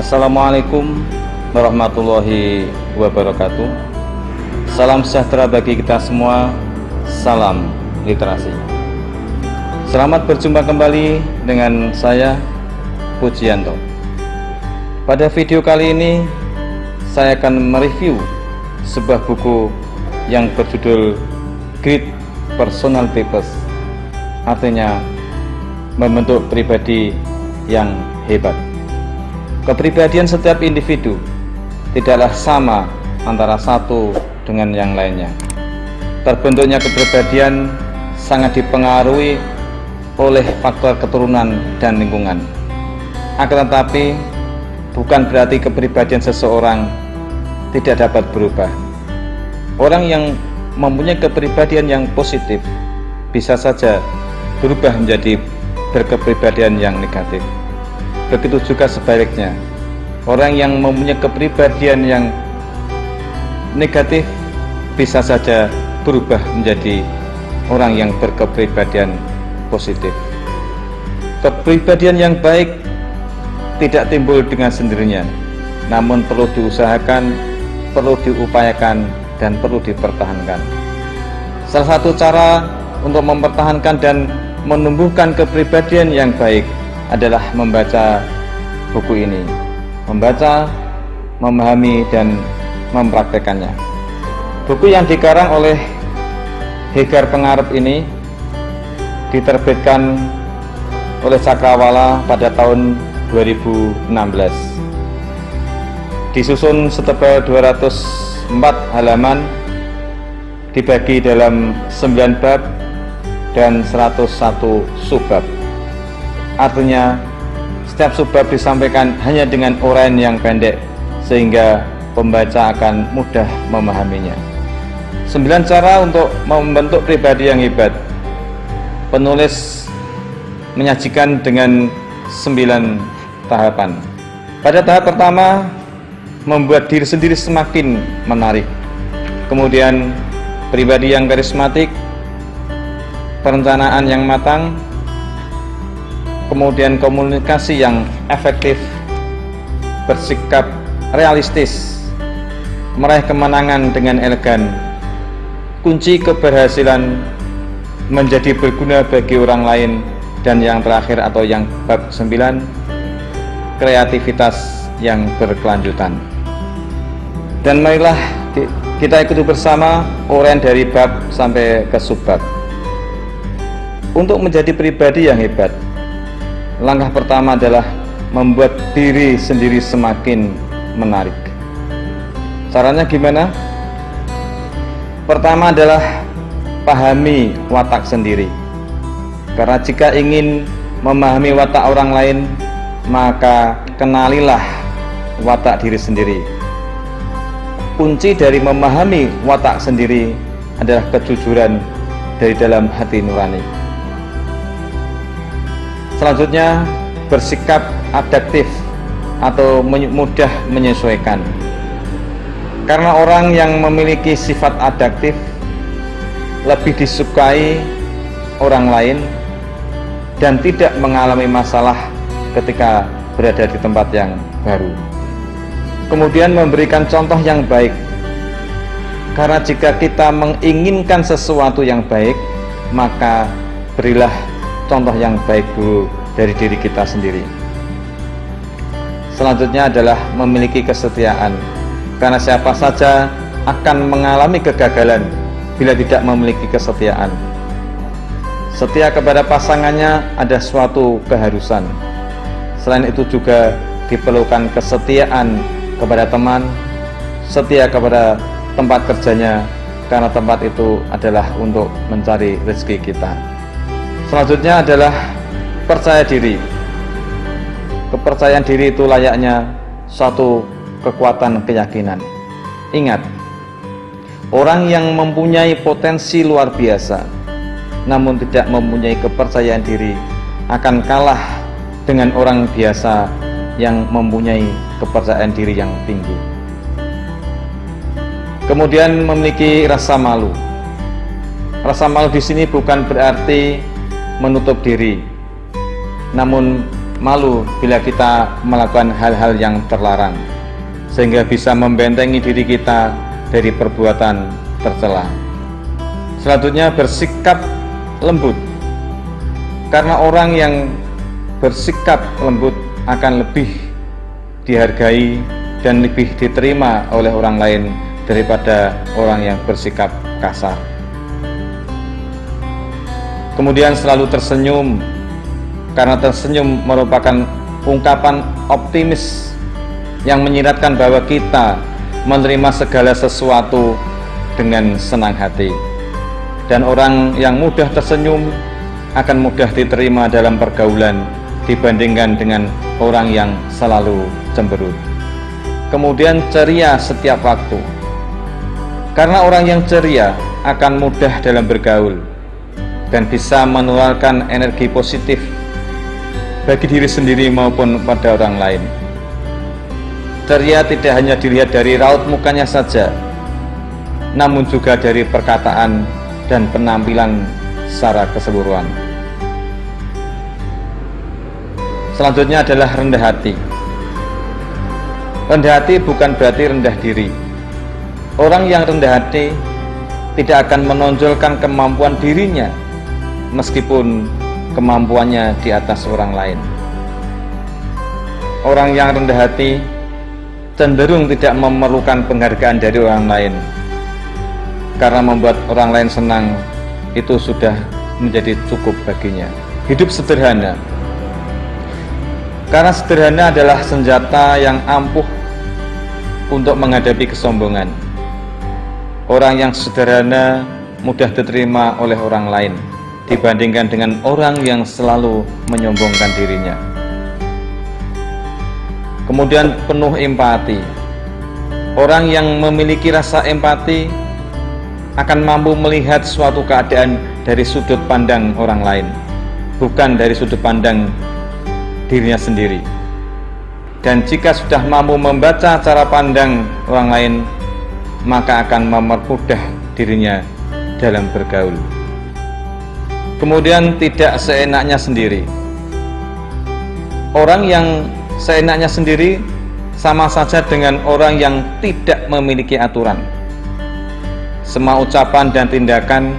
Assalamualaikum warahmatullahi wabarakatuh. Salam sejahtera bagi kita semua. Salam literasi. Selamat berjumpa kembali dengan saya, Pujianto. Pada video kali ini saya akan mereview sebuah buku yang berjudul Great Personal Types, artinya membentuk pribadi yang hebat. Kepribadian setiap individu tidaklah sama antara satu dengan yang lainnya. Terbentuknya kepribadian sangat dipengaruhi oleh faktor keturunan dan lingkungan. Akan tetapi, bukan berarti kepribadian seseorang tidak dapat berubah. Orang yang mempunyai kepribadian yang positif bisa saja berubah menjadi berkepribadian yang negatif. Begitu juga sebaliknya, orang yang mempunyai kepribadian yang negatif bisa saja berubah menjadi orang yang berkepribadian positif. Kepribadian yang baik tidak timbul dengan sendirinya, namun perlu diusahakan, perlu diupayakan, dan perlu dipertahankan. Salah satu cara untuk mempertahankan dan menumbuhkan kepribadian yang baik adalah membaca buku ini, membaca, memahami, dan mempraktekannya. Buku yang dikarang oleh Hegar Pengarep ini diterbitkan oleh Cakrawala pada tahun 2016. Disusun setebal 204 halaman, dibagi dalam 9 bab dan 101 subbab. Artinya setiap subbab disampaikan hanya dengan uraian yang pendek sehingga pembaca akan mudah memahaminya. 9 cara untuk membentuk pribadi yang hebat. Penulis menyajikan dengan 9 tahapan. Pada tahap pertama, membuat diri sendiri semakin menarik. Kemudian pribadi yang karismatik, perencanaan yang matang, kemudian komunikasi yang efektif, bersikap realistis, meraih kemenangan dengan elegan, kunci keberhasilan, menjadi berguna bagi orang lain, dan yang terakhir atau yang bab 9, kreativitas yang berkelanjutan. Dan marilah kita ikuti bersama uraian dari bab sampai ke subbab. Untuk menjadi pribadi yang hebat, langkah pertama adalah membuat diri sendiri semakin menarik. Caranya gimana? Pertama adalah pahami watak sendiri. Karena jika ingin memahami watak orang lain, maka kenalilah watak diri sendiri. Kunci dari memahami watak sendiri adalah kejujuran dari dalam hati nurani. Selanjutnya, bersikap adaptif atau mudah menyesuaikan. Karena orang yang memiliki sifat adaptif lebih disukai orang lain dan tidak mengalami masalah ketika berada di tempat yang baru. Kemudian memberikan contoh yang baik. Karena jika kita menginginkan sesuatu yang baik, maka berilah contoh yang baik dulu dari diri kita sendiri. Selanjutnya adalah memiliki kesetiaan, karena siapa saja akan mengalami kegagalan bila tidak memiliki kesetiaan. Setia kepada pasangannya ada suatu keharusan. Selain itu juga diperlukan kesetiaan kepada teman, setia kepada tempat kerjanya, karena tempat itu adalah untuk mencari rezeki kita. Selanjutnya adalah percaya diri. Kepercayaan diri itu layaknya suatu kekuatan keyakinan. Ingat, orang yang mempunyai potensi luar biasa namun tidak mempunyai kepercayaan diri akan kalah dengan orang biasa yang mempunyai kepercayaan diri yang tinggi. Kemudian memiliki rasa malu. Rasa malu di sini bukan berarti menutup diri, namun malu bila kita melakukan hal-hal yang terlarang, sehingga bisa membentengi diri kita dari perbuatan tercela. Selanjutnya, bersikap lembut, karena orang yang bersikap lembut akan lebih dihargai dan lebih diterima oleh orang lain daripada orang yang bersikap kasar. Kemudian selalu tersenyum, karena tersenyum merupakan ungkapan optimis yang menyiratkan bahwa kita menerima segala sesuatu dengan senang hati. Dan orang yang mudah tersenyum akan mudah diterima dalam pergaulan dibandingkan dengan orang yang selalu cemberut. Kemudian ceria setiap waktu, karena orang yang ceria akan mudah dalam bergaul dan bisa menularkan energi positif bagi diri sendiri maupun pada orang lain. Ceria tidak hanya dilihat dari raut mukanya saja, namun juga dari perkataan dan penampilan secara keseluruhan. Selanjutnya adalah rendah hati. Rendah hati bukan berarti rendah diri. Orang yang rendah hati tidak akan menonjolkan kemampuan dirinya meskipun kemampuannya di atas orang lain. Orang yang rendah hati cenderung tidak memerlukan penghargaan dari orang lain, karena membuat orang lain senang itu sudah menjadi cukup baginya. Hidup sederhana, karena sederhana adalah senjata yang ampuh untuk menghadapi kesombongan. Orang yang sederhana mudah diterima oleh orang lain dibandingkan dengan orang yang selalu menyombongkan dirinya. Kemudian penuh empati. Orang yang memiliki rasa empati akan mampu melihat suatu keadaan dari sudut pandang orang lain, bukan dari sudut pandang dirinya sendiri. Dan jika sudah mampu membaca cara pandang orang lain, maka akan mempermudah dirinya dalam bergaul. Kemudian tidak seenaknya sendiri. Orang yang seenaknya sendiri sama saja dengan orang yang tidak memiliki aturan. Semua ucapan dan tindakan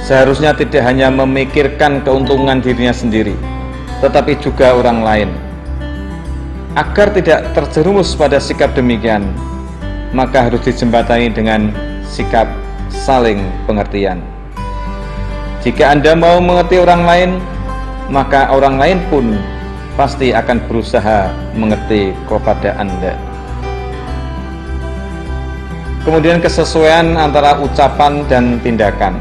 seharusnya tidak hanya memikirkan keuntungan dirinya sendiri, tetapi juga orang lain. Agar tidak terjerumus pada sikap demikian, maka harus dijembatani dengan sikap saling pengertian. Jika Anda mau mengerti orang lain, maka orang lain pun pasti akan berusaha mengerti kepada Anda. Kemudian kesesuaian antara ucapan dan tindakan.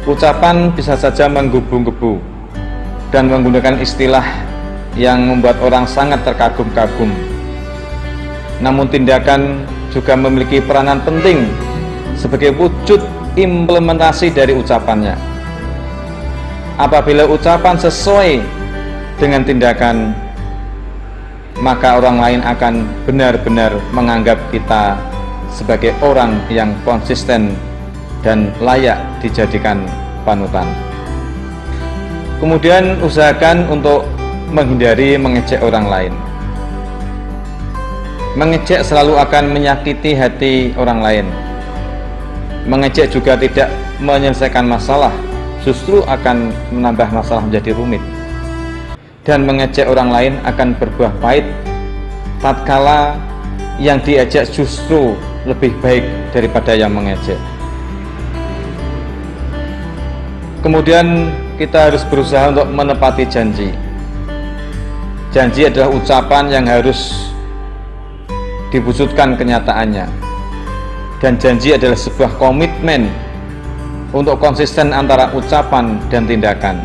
Ucapan bisa saja menggebu-gebu dan menggunakan istilah yang membuat orang sangat terkagum-kagum. Namun tindakan juga memiliki peranan penting sebagai wujud implementasi dari ucapannya. Apabila ucapan sesuai dengan tindakan, maka orang lain akan benar-benar menganggap kita sebagai orang yang konsisten dan layak dijadikan panutan. Kemudian usahakan untuk menghindari mengejek orang lain. Mengejek selalu akan menyakiti hati orang lain. Mengejek juga tidak menyelesaikan masalah, justru akan menambah masalah menjadi rumit. Dan mengejek orang lain akan berbuah pahit tatkala yang diejek justru lebih baik daripada yang mengejek. Kemudian kita harus berusaha untuk menepati janji. Janji adalah ucapan yang harus diwujudkan kenyataannya. Dan janji adalah sebuah komitmen untuk konsisten antara ucapan dan tindakan.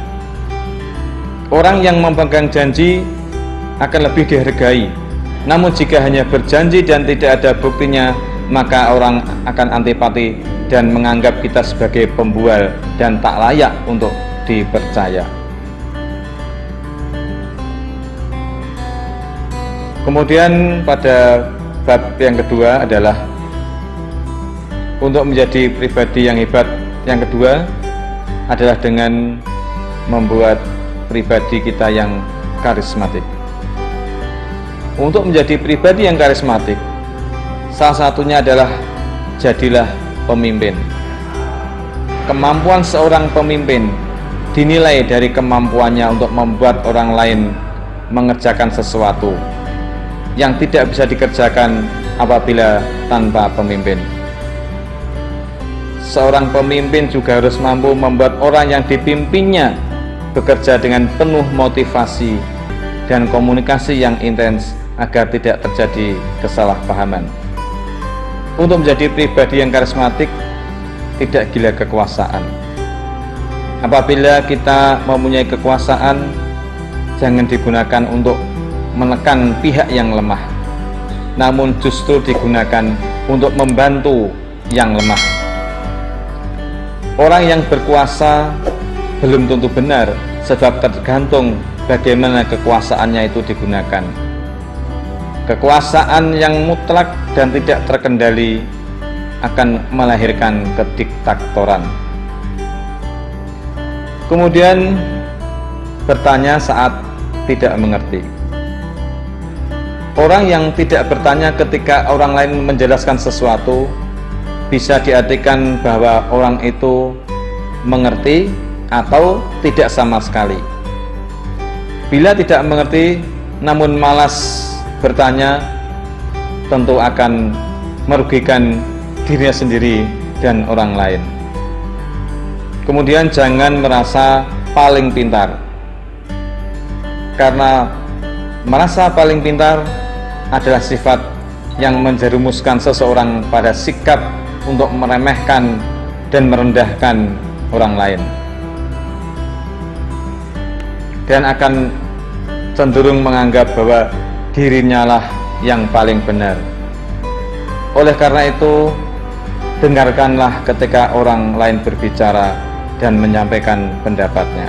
Orang yang memegang janji akan lebih dihargai. Namun jika hanya berjanji dan tidak ada buktinya, maka orang akan antipati dan menganggap kita sebagai pembual dan tak layak untuk dipercaya. Kemudian pada bab yang kedua adalah untuk menjadi pribadi yang hebat. Yang kedua adalah dengan membuat pribadi kita yang karismatik. Untuk menjadi pribadi yang karismatik, salah satunya adalah jadilah pemimpin. Kemampuan seorang pemimpin dinilai dari kemampuannya untuk membuat orang lain mengerjakan sesuatu yang tidak bisa dikerjakan apabila tanpa pemimpin. Seorang pemimpin juga harus mampu membuat orang yang dipimpinnya bekerja dengan penuh motivasi dan komunikasi yang intens agar tidak terjadi kesalahpahaman. Untuk menjadi pribadi yang karismatik, tidak gila kekuasaan. Apabila kita mempunyai kekuasaan, jangan digunakan untuk menekan pihak yang lemah, namun justru digunakan untuk membantu yang lemah. Orang yang berkuasa belum tentu benar, sebab tergantung bagaimana kekuasaannya itu digunakan. Kekuasaan yang mutlak dan tidak terkendali akan melahirkan kediktatoran. Kemudian bertanya saat tidak mengerti. Orang yang tidak bertanya ketika orang lain menjelaskan sesuatu bisa diartikan bahwa orang itu mengerti atau tidak sama sekali. Bila tidak mengerti namun malas bertanya, tentu akan merugikan dirinya sendiri dan orang lain. Kemudian jangan merasa paling pintar, karena merasa paling pintar adalah sifat yang menjerumuskan seseorang pada sikap untuk meremehkan dan merendahkan orang lain, dan akan cenderung menganggap bahwa dirinya lah yang paling benar. Oleh karena itu, dengarkanlah ketika orang lain berbicara dan menyampaikan pendapatnya.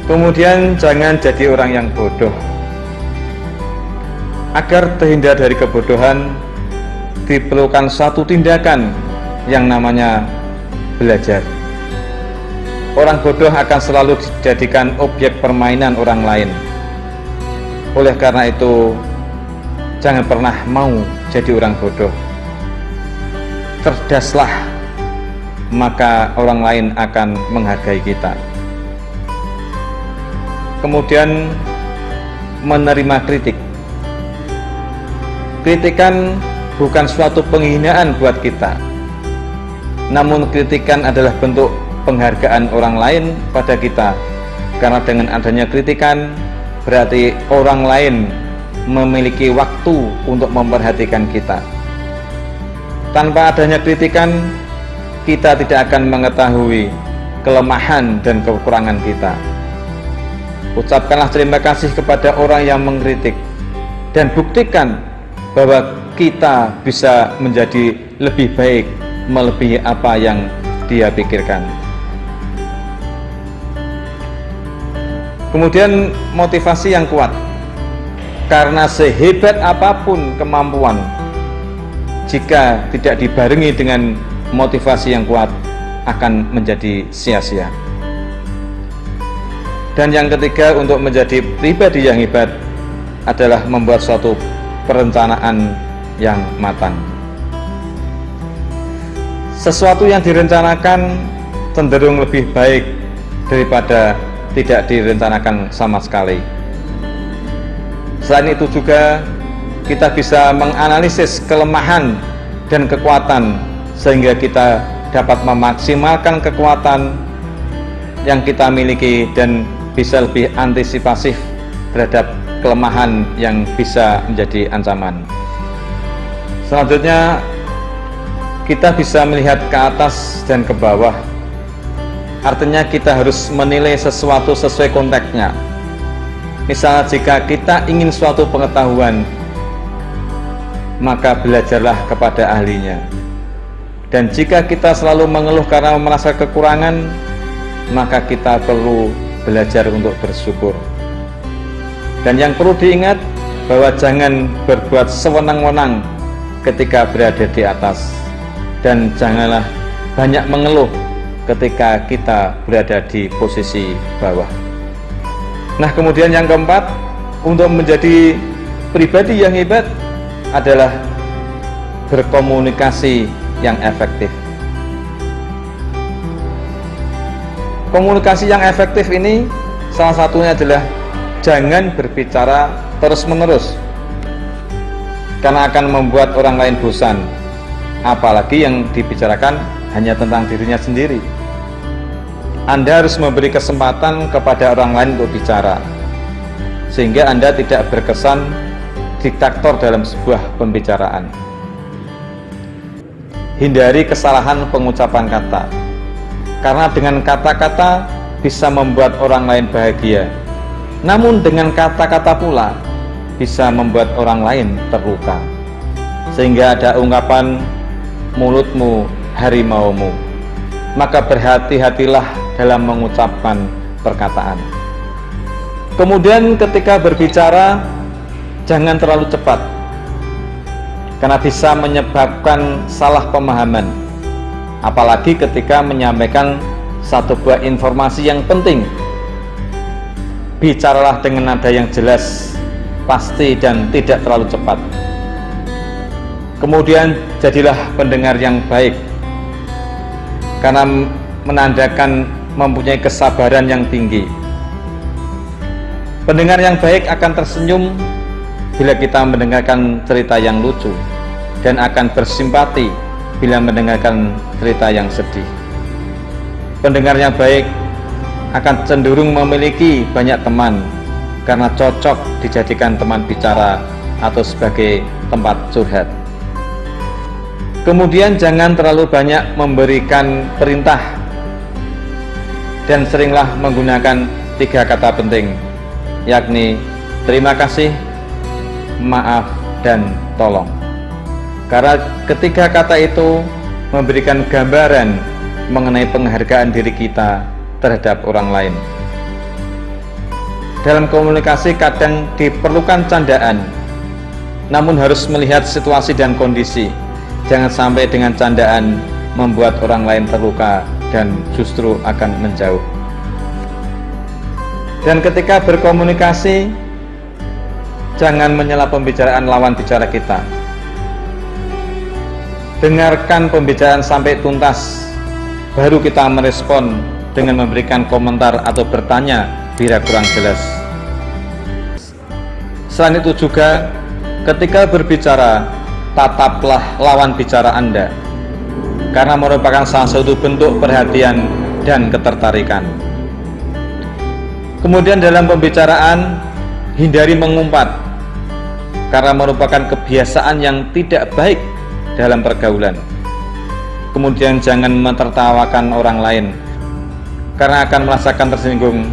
Kemudian jangan jadi orang yang bodoh. Agar terhindar dari kebodohan, diperlukan satu tindakan yang namanya belajar. Orang bodoh akan selalu dijadikan objek permainan orang lain. Oleh karena itu, jangan pernah mau jadi orang bodoh. Cerdaslah, maka orang lain akan menghargai kita. Kemudian menerima kritik. Kritikan bukan suatu penghinaan buat kita, namun kritikan adalah bentuk penghargaan orang lain pada kita. Karena dengan adanya kritikan, berarti orang lain memiliki waktu untuk memperhatikan kita. Tanpa adanya kritikan, kita tidak akan mengetahui kelemahan dan kekurangan kita. Ucapkanlah terima kasih kepada orang yang mengkritik, dan buktikan bahwa kita bisa menjadi lebih baik melebihi apa yang dia pikirkan. Kemudian motivasi yang kuat, karena sehebat apapun kemampuan, jika tidak dibarengi dengan motivasi yang kuat, akan menjadi sia-sia. Dan yang ketiga, untuk menjadi pribadi yang hebat adalah membuat suatu perencanaan yang matang. Sesuatu yang direncanakan cenderung lebih baik daripada tidak direncanakan sama sekali. Selain itu juga, kita bisa menganalisis kelemahan dan kekuatan sehingga kita dapat memaksimalkan kekuatan yang kita miliki dan bisa lebih antisipasif terhadap kelemahan yang bisa menjadi ancaman. Selanjutnya, kita bisa melihat ke atas dan ke bawah. Artinya kita harus menilai sesuatu sesuai konteksnya. Misalnya jika kita ingin suatu pengetahuan, maka belajarlah kepada ahlinya. Dan jika kita selalu mengeluh karena merasa kekurangan, maka kita perlu belajar untuk bersyukur. Dan yang perlu diingat, bahwa jangan berbuat sewenang-wenang ketika berada di atas, dan janganlah banyak mengeluh ketika kita berada di posisi bawah. Nah, kemudian yang keempat, untuk menjadi pribadi yang hebat adalah berkomunikasi yang efektif. Komunikasi yang efektif ini salah satunya adalah jangan berbicara terus-menerus, karena akan membuat orang lain bosan, apalagi yang dibicarakan hanya tentang dirinya sendiri. Anda harus memberi kesempatan kepada orang lain untuk bicara, sehingga Anda tidak berkesan diktator dalam sebuah pembicaraan. Hindari kesalahan pengucapan kata, karena dengan kata-kata bisa membuat orang lain bahagia, namun dengan kata-kata pula bisa membuat orang lain terluka. Sehingga ada ungkapan, mulutmu harimaumu, maka berhati-hatilah dalam mengucapkan perkataan. Kemudian ketika berbicara, jangan terlalu cepat, karena bisa menyebabkan salah pemahaman, apalagi ketika menyampaikan satu buah informasi yang penting. Bicaralah dengan nada yang jelas, pasti, dan tidak terlalu cepat. Kemudian jadilah pendengar yang baik, karena menandakan mempunyai kesabaran yang tinggi. Pendengar yang baik akan tersenyum bila kita mendengarkan cerita yang lucu, dan akan bersimpati bila mendengarkan cerita yang sedih. Pendengar yang baik akan cenderung memiliki banyak teman, karena cocok dijadikan teman bicara atau sebagai tempat curhat. Kemudian jangan terlalu banyak memberikan perintah, dan seringlah menggunakan 3 kata penting, yakni terima kasih, maaf, dan tolong. Karena ketiga kata itu memberikan gambaran mengenai penghargaan diri kita terhadap orang lain. Dalam komunikasi kadang diperlukan candaan, namun harus melihat situasi dan kondisi. Jangan sampai dengan candaan membuat orang lain terluka dan justru akan menjauh. Dan ketika berkomunikasi, jangan menyela pembicaraan lawan bicara kita. Dengarkan pembicaraan sampai tuntas, baru kita merespon dengan memberikan komentar atau bertanya bila kurang jelas. Selain itu juga, ketika berbicara, tataplah lawan bicara Anda, karena merupakan salah satu bentuk perhatian dan ketertarikan. Kemudian dalam pembicaraan, hindari mengumpat, karena merupakan kebiasaan yang tidak baik dalam pergaulan. Kemudian jangan mentertawakan orang lain, karena akan merasakan tersinggung.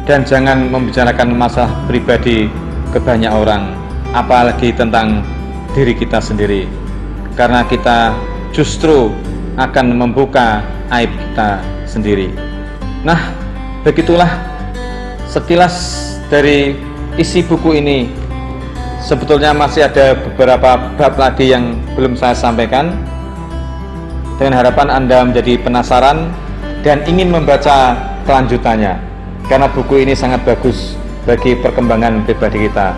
Dan jangan membicarakan masalah pribadi ke banyak orang, apalagi tentang diri kita sendiri, karena kita justru akan membuka aib kita sendiri. Nah, begitulah sekilas dari isi buku ini. Sebetulnya masih ada beberapa bab lagi yang belum saya sampaikan. Dengan harapan Anda menjadi penasaran dan ingin membaca kelanjutannya, karena buku ini sangat bagus bagi perkembangan pribadi kita.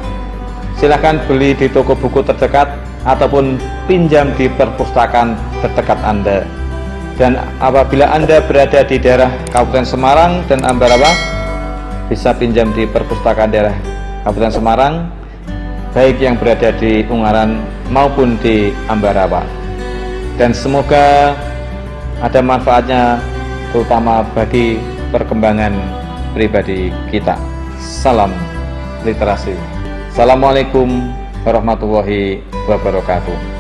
Silahkan beli di toko buku terdekat ataupun pinjam di perpustakaan terdekat Anda. Dan apabila Anda berada di daerah Kabupaten Semarang dan Ambarawa, bisa pinjam di perpustakaan daerah Kabupaten Semarang, baik yang berada di Ungaran maupun di Ambarawa. Dan semoga ada manfaatnya, terutama bagi perkembangan pribadi kita. Salam literasi. Assalamualaikum warahmatullahi wabarakatuh.